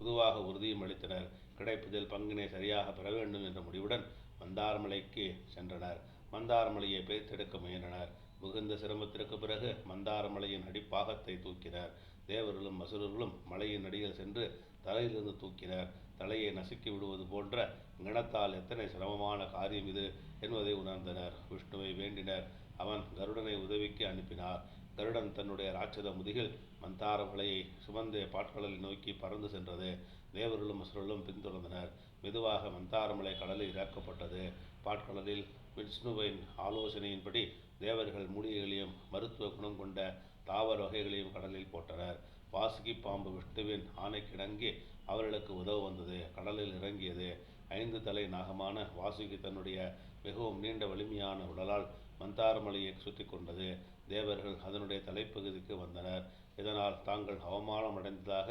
பொதுவாக உறுதியும் அளித்தனர். கிடைப்பதில் பங்கினை சரியாக பெற வேண்டும் என்ற முடிவுடன் மந்தாரமலைக்கு சென்றனர். மந்தாரமலையை பிரித்தெடுக்க முயன்றனர். மிகுந்த சிரமத்திற்கு பிறகு மந்தாரமலையின் அடிப்பாகத்தை தூக்கினர். தேவர்களும் அசுரர்களும் மலையின் அடியில் சென்று தலையிலிருந்து தூக்கினர். தலையை நசுக்கி விடுவது போன்ற கணத்தால் எத்தனை சிரமமான காரியம் இது என்பதை உணர்ந்தனர். விஷ்ணுவை வேண்டினர். அவன் கருடனை உதவிக்கு அனுப்பினார். கருடன் தன்னுடைய ராட்சத முதுகில் மந்தாரமலையை சுமந்து பாட்கடலை நோக்கி பறந்து சென்றது. தேவர்களும் அசுரர்களும் பின்தொடர்ந்தனர். மெதுவாக மந்தாரமலை கடலில் இறக்கப்பட்டது. பாட்கடலில் விஷ்ணுவின் ஆலோசனையின்படி தேவர்கள் மூலிகைகளையும் மருத்துவ குணம் கொண்ட தாவர வகைகளையும் கடலில் போட்டனர். வாசுகி பாம்பு விஷ்ணுவின் ஆணைக்கிணங்கி அவர்களுக்கு உதவ வந்தது. கடலில் இறங்கியது. 5 தலை நாகமான வாசுகி தன்னுடைய மிகவும் நீண்ட வலிமையான உடலால் மந்தாரமலையை சுற்றி கொண்டது. தேவர்கள் அதனுடைய தலைப்பகுதிக்கு வந்தனர். இதனால் தாங்கள் அவமானம் அடைந்ததாக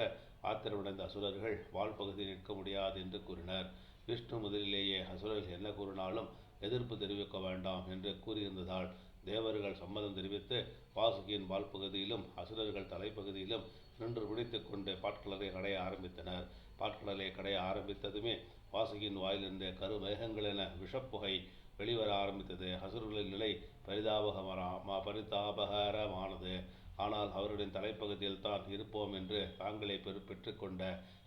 ஆத்திரமடைந்த அசுரர்கள் வால்பகுதியில் நிற்க முடியாது என்று கூறினர். விஷ்ணு முதலிலேயே அசுரர்கள் என்ன கூறினாலும் எதிர்ப்பு தெரிவிக்க வேண்டாம் என்று கூறியிருந்ததால் தேவர்கள் சம்மதம் தெரிவித்து வாசுகியின் வால்பகுதியிலும் அசுரர்கள் தலைப்பகுதியிலும் நின்று பிடித்து கொண்டு பாட்கடலை கடைய ஆரம்பித்தனர். பாட்கடலை கடைய ஆரம்பித்ததுமே வாசுகியின் வாயிலிருந்து கருமேகங்கள் என விஷப்புகை வெளிவர ஆரம்பித்தது. அசுரர்களின் நிலை பரிதாபகரமானது. ஆனால் அவர்களின் தலைப்பகுதியில் தான் இருப்போம் என்று தாங்களே பெற்றுக்கொண்ட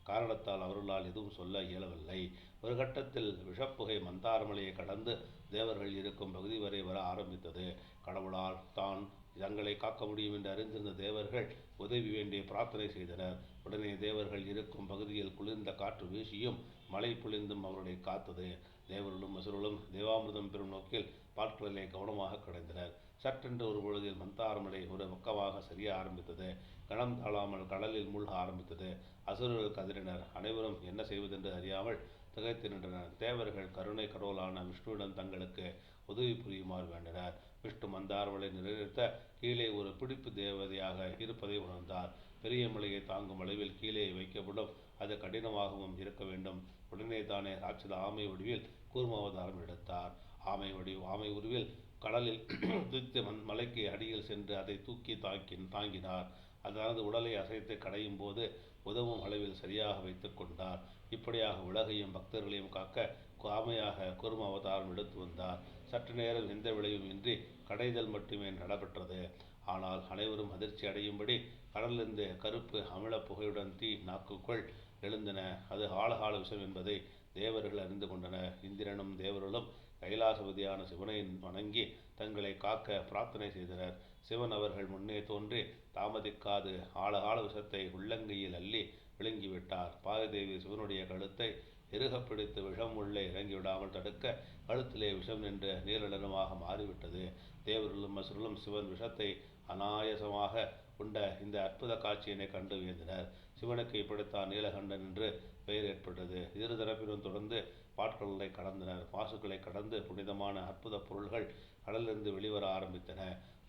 காரணத்தால் அவர்களால் எதுவும் சொல்ல இயலவில்லை. ஒரு கட்டத்தில் விஷப்புகை மந்தாரமலையை கடந்து தேவர்கள் இருக்கும் பகுதி வரை வர ஆரம்பித்தது. கடவுளால் தான் தங்களை காக்க முடியும் என்று அறிந்திருந்த தேவர்கள் உதவி வேண்டிய பிரார்த்தனை செய்தனர். உடனே தேவர்கள் இருக்கும் பகுதியில் குளிர்ந்த காற்று வீசியும் மழை பொழிந்தும் அவர்களை காத்தது. தேவர்களும் அசுரர்களும் தேவாமிர்தம் பெறும் நோக்கில் பாட்கடலை கவனமாக கடைந்தனர். சற்றென்று ஒரு பொழுதில் மந்தாரமலை ஒரு பக்கமாக சரிய ஆரம்பித்தது. கணம் தாழாமல் கடலில் மூழ்க ஆரம்பித்தது. அசுரர்கள் கதறினர். அனைவரும் என்ன செய்வதென்று அறியாமல் திகைத்து நின்றனர். தேவர்கள் கருணை கடவுளான விஷ்ணுவிடம் தங்களுக்கு உதவி புரியுமாறு வேண்டினர். விஷ்ணு மந்தாரமலை நிறைநிறுத்த கீழே ஒரு பிடிப்பு தேவதையாக இருப்பதை உணர்ந்தார். பெரிய மலையை தாங்கும் அளவில் கீழே வைக்கப்படும் அது கடினமாகவும் இருக்க வேண்டும். உடனே தானே ராட்சத ஆமை வடிவில் கூர்மாவதாரம் எடுத்தார். ஆமை உருவில் கடலில் துதித்து மலைக்கு அடியில் சென்று அதை தூக்கி தாங்கினார். அதாவது உடலை அசைத்து கடையும் போது உதவும் அளவில் சரியாக வைத்து கொண்டார். இப்படியாக உலகையும் பக்தர்களையும் காக்க ஆமையாக கூர்ம அவதாரம் எடுத்து வந்தார். சற்று நேரம் எந்த விளைவும் இன்றி கடைதல் மட்டுமே நடைபெற்றது. ஆனால் அனைவரும் அதிர்ச்சி அடையும்படி கடலிலிருந்து கருப்பு அமில புகையுடன் தீ நாக்குக்குள் எழுந்தன. அது ஆழகால விஷம் என்பதை தேவர்கள் அறிந்து கொண்டனர். இந்திரனும் தேவர்களும் கைலாசபதியான சிவனை வணங்கி தங்களை காக்க பிரார்த்தனை செய்தனர். சிவன் அவர்கள் முன்னே தோன்றி தாமதிக்காது ஆழகால விஷத்தை உள்ளங்கையில் அள்ளி விழுங்கிவிட்டார். பாகதேவி சிவனுடைய கழுத்தை இறுக பிடித்து விஷம் உள்ளே இறங்கிவிடாமல் தடுக்க கழுத்திலே விஷம் நின்று நீலநிறமாக மாறிவிட்டது. தேவர்களும் அசுரர்களும் சிவன் விஷத்தை அநாயசமாக உண்ட இந்த அற்புத காட்சியினை கண்டு வியந்தனர். சிவனுக்கு இப்படித்தான் நீலகண்டன் என்று பெயர் ஏற்பட்டது. இரு தரப்பிலும் தொடர்ந்து பாட்கடலை கடந்தனர். பாசுக்களை கடந்து புனிதமான அற்புத பொருள்கள் கடலிலிருந்து வெளிவர ஆரம்பித்தன.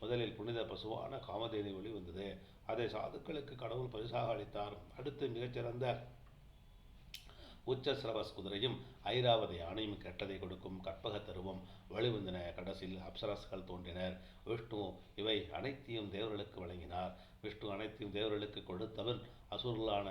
முதலில் புனித பசுவான காமதேனி வெளிவந்தது. அதை சாதுக்களுக்கு கடவுள் பரிசாக அளித்தார். அடுத்து மிகச்சிறந்த உச்சஸ்ரவஸ் குதிரையும் ஐராவத யானையும் கெட்டதை கொடுக்கும் கற்பக தருவம் வழிவந்தன. கடைசியில் அப்சரஸ்கள் தோன்றினர். விஷ்ணு இவை அனைத்தையும் தேவர்களுக்கு வழங்கினார். விஷ்ணு அனைத்தையும் தேவர்களுக்கு கொடுத்தவன் அசுரர்களான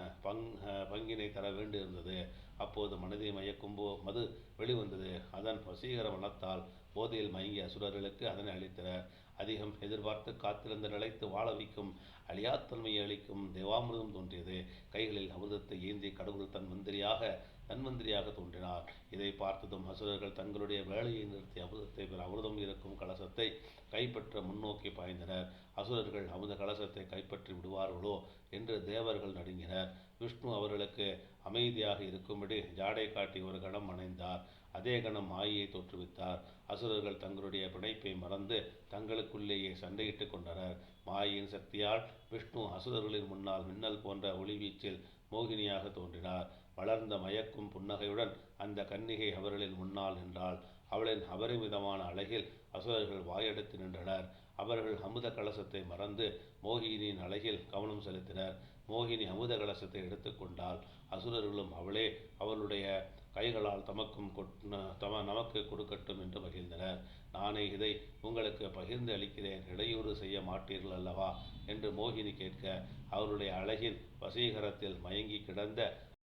பங்கினை தர வேண்டியிருந்தது. அப்போது மனதை மயக்கும் மது வெளிவந்தது. அதன் வசீகர மனத்தால் போதையில் மயங்கிய அசுரர்களுக்கு அதனை அளித்தனர். அதிகம் எதிர்பார்த்து காத்திருந்த நிலைத்து வாழ வைக்கும் அழியாத்தன்மையை அளிக்கும் தேவாமிர்தம் தோன்றியது. கைகளில் அமிர்தத்தை ஏந்தி கடவுள் தன்மந்திரியாக தோன்றினார். இதை பார்த்ததும் அசுரர்கள் தங்களுடைய வேலையை நிறுத்தி அமிர்தத்தை பெற அமிர்தம் இருக்கும் கலசத்தை கைப்பற்ற முன்னோக்கி பாய்ந்தனர். அசுரர்கள் அமிர்த கலசத்தை கைப்பற்றி விடுவார்களோ என்று தேவர்கள் நடுங்கினர். விஷ்ணு அவர்களுக்கு அமைதியாக இருக்கும்படி ஜாடை காட்டி ஒரு கணம் அணைந்தார். அதே கணம் மாயையை தோற்றுவித்தார். அசுரர்கள் தங்களுடைய பிணைப்பை மறந்து தங்களுக்குள்ளேயே சண்டையிட்டு கொண்டனர். மாயையின் சக்தியால் விஷ்ணு அசுரர்களின் முன்னால் மின்னல் போன்ற ஒளிவீச்சில் மோகினியாக தோன்றினார். வளர்ந்த மயக்கும் புன்னகையுடன் அந்த கன்னிகை அவர்களின் முன்னால் நின்றாள். அவளின் அபரிமிதமான அழகில் அசுரர்கள் வாயெடுத்து நின்றனர். அவர்கள் அமுத கலசத்தை மறந்து மோகினியின் அழகில் கவனம் செலுத்தினர். மோகினி அமுத கலசத்தை எடுத்துக்கொண்டால் அசுரர்களும் அவளே அவளுடைய கைகளால் நமக்கு கொடுக்கட்டும் என்று மகிழ்ந்தனர். நானே இதை உங்களுக்கு பகிர்ந்து அளிக்கிறேன், இடையூறு செய்ய மாட்டீர்கள் அல்லவா என்று மோகினி கேட்க அவருடைய அழகின் வசீகரத்தில் மயங்கி கிடந்த